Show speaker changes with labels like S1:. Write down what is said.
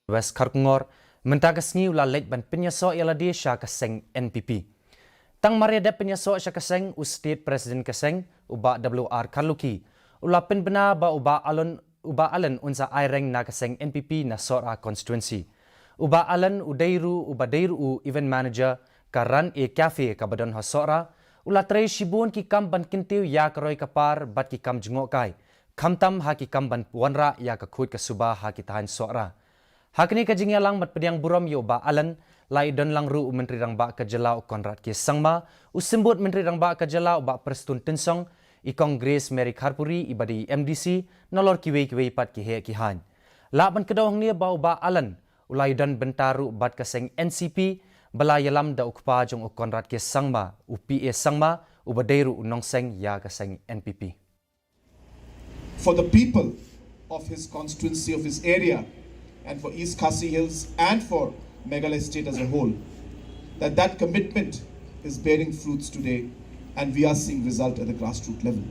S1: West Khubor mentagasngi ula Leit ban Pyniasoh ialah dia Sya ka Seng NPP. Tang mariada Pyniasoh Sya ka Seng State President ka Seng uba WR Karluki ula penbena ba uba alan unsa aireng na ka Seng NPP na Sora constituency. Uba alan udairu event manager ka ran e cafe ka badon ha Sora ula tray shibun ki kam ban kintiu ya ka roy kapar bat ki kam jungokai. Kamtam ha ki kam ban puanra ya ka khut ka suba ha ki tahan Sora. Hakni kajingya lang matpediang buram yo ba alan lai don lang ru menteri rang ba kajelau konrad ki sangma usimbut menteri rang ba kajelau ba prestun tensong I Kongres Mary Kharpuri ibadi MDC nolor kiwe pat ki he ki han. La ban kedawang ni ba alan ulai don bentaru bat ka Seng NCP bala yalam da ukpa jong konrad ki sangma UPA sangma ubadeiru unong Seng ya ka Seng NPP.
S2: For the people of his constituency, of his area, and for East KHASI Hills and for Meghalaya State as a whole, that commitment is bearing fruits today and we are seeing result at the grassroots level.